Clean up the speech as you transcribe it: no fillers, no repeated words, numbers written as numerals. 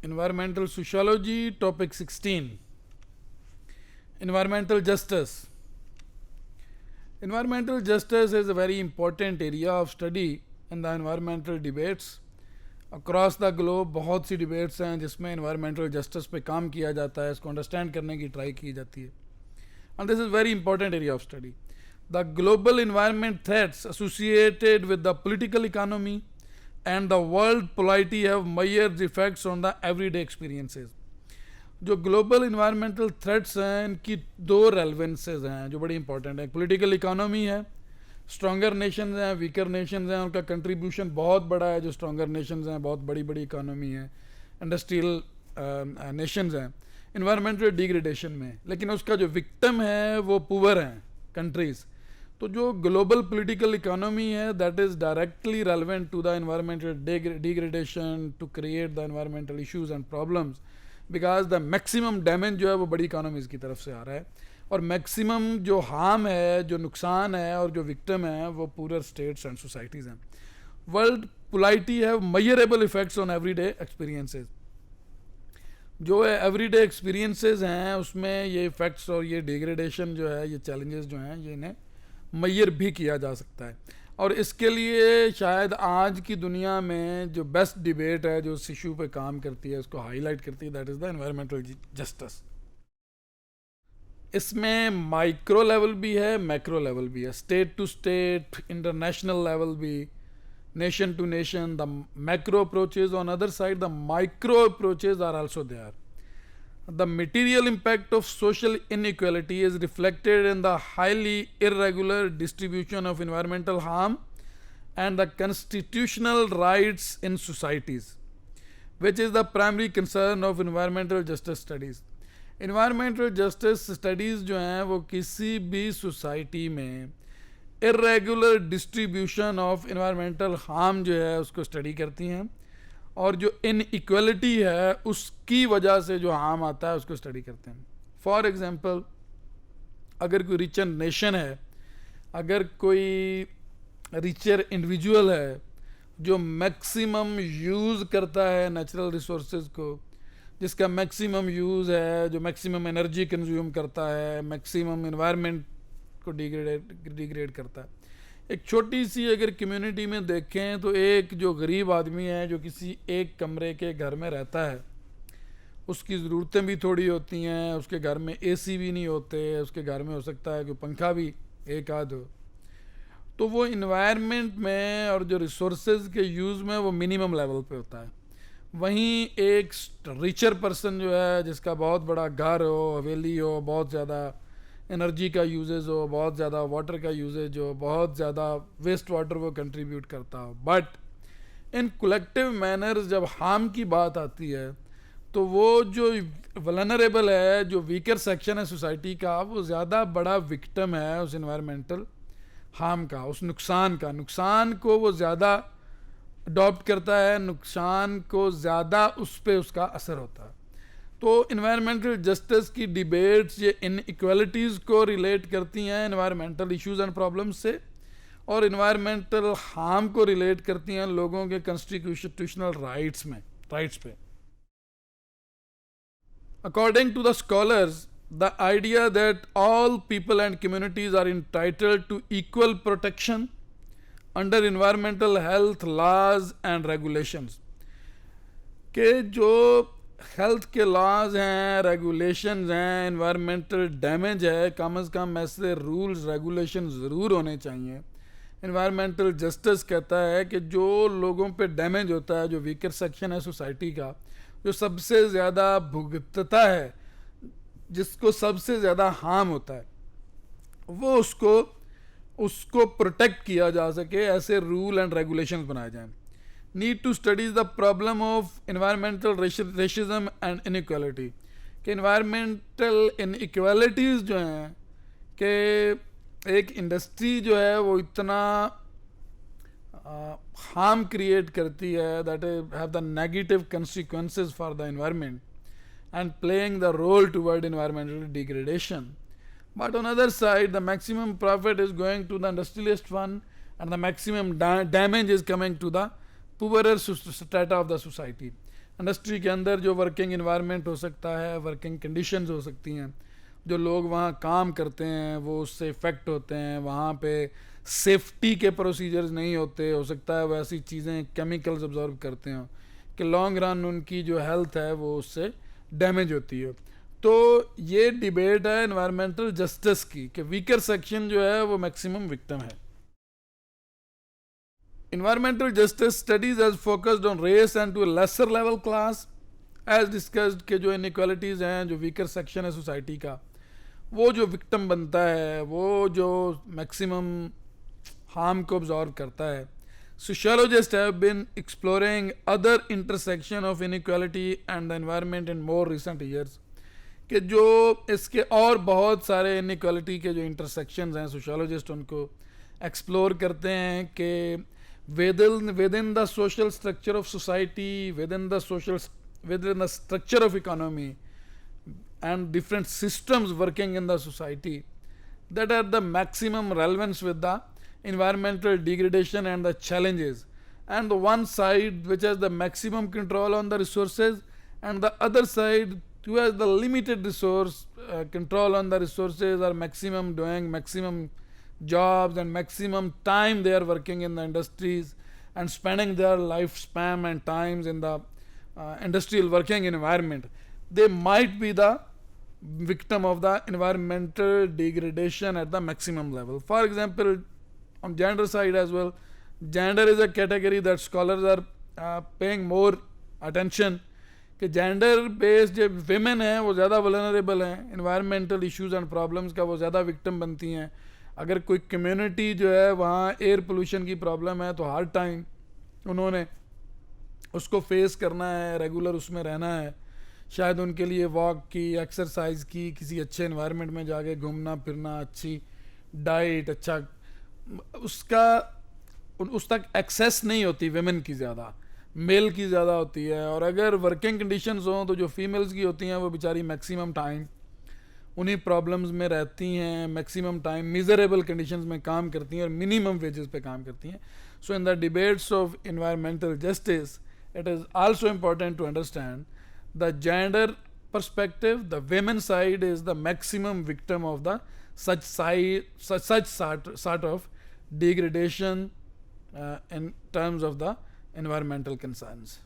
Environmental Sociology, Topic 16. Environmental Justice. Environmental justice is a very important area of study in the environmental debates. Across the globe बहुत सी debates हैं जिसमें environmental justice पे काम किया जाता है, इसको understand करने की try की जाती है. And this is a very important area of study. The global environment threats associated with the political economy and the world polity have myriad effects on the everyday experiences. जो global environmental threats हैं इनकी दो रेलेवेंसेज हैं जो बड़ी important है. Political economy है, stronger Nations हैं, वीकर नेशंस हैं, उनका कंट्रीब्यूशन बहुत बड़ा है. जो स्ट्रॉन्गर नेशंस हैं बहुत बड़ी बड़ी इकोनॉमी है, इंडस्ट्रियल नेशंस हैं इन्वायरमेंटल डिग्रेडेशन में, लेकिन उसका जो विक्टिम है वो पुअर हैं कंट्रीज़. तो जो ग्लोबल पॉलिटिकल इकोनॉमी है that is directly relevant to the environmental degradation to create the environmental issues and problems, because the maximum damage जो है वो बड़ी इकोनॉमीज़ की तरफ से आ रहा है और मैक्सिमम जो हार्म है, जो नुकसान है और जो विक्टिम है वो पूरे स्टेट्स एंड सोसाइटीज़ हैं. World polity have measurable effects on everyday experiences. जो है एवरीडे एक्सपीरियंसेस हैं उसमें ये इफ़ेक्ट्स और ये डिग्रेडेशन जो है, ये चैलेंजेस जो हैं, ये इन्हें मैयर भी किया जा सकता है. और इसके लिए शायद आज की दुनिया में जो बेस्ट डिबेट है जो इस इशू पे काम करती है, उसको हाईलाइट करती है, that is the environmental justice. इसमें माइक्रो लेवल भी है, मैक्रो लेवल भी है, state to state, international level भी, nation to nation. The macro approaches on other side, the micro approaches are also there. The material impact of social inequality is reflected in the highly irregular distribution of environmental harm and the constitutional rights in societies, which is the primary concern of environmental justice studies. Environmental justice studies जो हैं वो किसी भी society में irregular distribution of environmental harm जो है उसको study करती हैं और जो इनइक्वलिटी है उसकी वजह से जो हार्म आता है उसको स्टडी करते हैं. फॉर एग्जांपल, अगर कोई रिचर नेशन है, अगर कोई रिचर इंडिविजुअल है जो मैक्सिमम यूज़ करता है नेचुरल रिसोर्सेज को, जिसका मैक्सिमम यूज़ है, जो मैक्सिमम एनर्जी कंज्यूम करता है, मैक्सिमम इन्वायरमेंट को डिग्रेड करता है. एक छोटी सी अगर कम्युनिटी में देखें तो एक जो गरीब आदमी है जो किसी एक कमरे के घर में रहता है, उसकी ज़रूरतें भी थोड़ी होती हैं, उसके घर में एसी भी नहीं होते, उसके घर में हो सकता है कि पंखा भी एक आध हो, तो वो इन्वायरमेंट में और जो रिसोर्सेज के यूज़ में वो मिनिमम लेवल पे होता है. वहीं एक रिचर पर्सन जो है जिसका बहुत बड़ा घर हो, हवेली हो, बहुत ज़्यादा एनर्जी का यूजेज हो, बहुत ज़्यादा वाटर का यूजेज हो, बहुत ज़्यादा वेस्ट वाटर वो कंट्रीब्यूट करता हो, बट इन कलेक्टिव मैनर जब हार्म की बात आती है तो वो जो वल्नरेबल है, जो वीकर सेक्शन है सोसाइटी का, वो ज़्यादा बड़ा विक्टिम है उस इन्वायरमेंटल हार्म का, उस नुकसान का. नुकसान को वो ज़्यादा अडॉप्ट करता है, नुकसान को ज़्यादा उस पर उसका असर होता है. तो इन्वायरमेंटल जस्टिस की डिबेट्स ये इनइक्वालिटीज़ को रिलेट करती हैं इन्वायरमेंटल इश्यूज एंड प्रॉब्लम्स से, और इन्वायरमेंटल हार्म को रिलेट करती हैं लोगों के कॉन्स्टिट्यूशनल राइट्स पे. According to the scholars, the idea that all people and communities are entitled to equal protection under environmental health laws and regulations, के जो हेल्थ के लॉज हैं, रेगुलेशंस हैं, इन्वायरमेंटल डैमेज है, कम से कम ऐसे रूल्स रेगुलेशन ज़रूर होने चाहिए. इन्वायरमेंटल जस्टिस कहता है कि जो लोगों पे डैमेज होता है, जो वीकर सेक्शन है सोसाइटी का, जो सबसे ज़्यादा भुगतता है, जिसको सबसे ज़्यादा हार्म होता है, वो उसको प्रोटेक्ट किया जा सके, ऐसे रूल एंड रेगुलेशंस बनाए जाएं. Need to studies the problem of environmental racism and inequality, कि इन्वायरमेंटल इनइक्वालिटीज़ जो हैं कि एक इंडस्ट्री जो है वो इतना हार्म क्रिएट करती है that have the negative consequences for the environment and playing the role toward environmental degradation. But on the other side, the maximum profit is going to the industrialist one and the maximum damage is coming to the poorer strata of the society. Industry के अंदर जो working environment हो सकता है, working conditions हो सकती हैं, जो लोग वहाँ काम करते हैं वो उससे इफ़ेक्ट होते हैं, वहाँ पे सेफ्टी के प्रोसीजर्स नहीं होते, हो सकता है वैसी चीज़ें केमिकल्स अब्जॉर्ब करते हैं कि लॉन्ग रन उनकी जो हेल्थ है वो उससे डैमेज होती है। तो ये डिबेट है एनवायरमेंटल जस्टिस की कि वीकर सेक्शन जो है वो मैक्सिमम विक्टिम है। Environmental justice studies has focused on race and to a lesser level class as discussed के जो inequalities हैं, जो weaker section है सोसाइटी का, वो जो विक्टिम बनता है, वो जो मैक्सिमम हार्म को ऑब्जॉर्व करता है. Sociologists have been exploring other intersection of inequality and the environment in more recent years. कि जो इसके और बहुत सारे inequality के जो intersections हैं, sociologist उनको एक्सप्लोर करते हैं कि within the social structure of society, within the structure of economy and different systems working in the society that are the maximum relevance with the environmental degradation and the challenges, and the one side which has the maximum control on the resources and the other side who has the limited resource control on the resources or maximum doing maximum jobs and maximum time they are working in the industries and spending their lifespan and times in the industrial working environment, they might be the victim of the environmental degradation at the maximum level. For example, on gender side as well, gender is a category that scholars are paying more attention कि gender based जो women हैं वो ज़्यादा vulnerable हैं, environmental issues and problems का वो ज़्यादा victim बनती हैं. अगर कोई कम्युनिटी जो है वहाँ एयर पोल्यूशन की प्रॉब्लम है तो हर टाइम उन्होंने उसको फेस करना है, रेगुलर उसमें रहना है. शायद उनके लिए वॉक की, एक्सरसाइज की, किसी अच्छे इन्वायरमेंट में जाके घूमना फिरना, अच्छी डाइट, अच्छा उसका उस तक एक्सेस नहीं होती वेमेन की, ज़्यादा मेल की ज़्यादा होती है. और अगर वर्किंग कंडीशंस हों तो जो फीमेल्स की होती हैं वो बेचारी मैक्सिमम टाइम उन्हीं प्रॉब्लम्स में रहती हैं, मैक्सिमम टाइम मिजरेबल कंडीशंस में काम करती हैं और मिनिमम वेजेस पे काम करती हैं. So in the debates of environmental justice it is also important to understand the gender perspective. The women side is the maximum victim of the such sort of degradation in terms of the environmental concerns.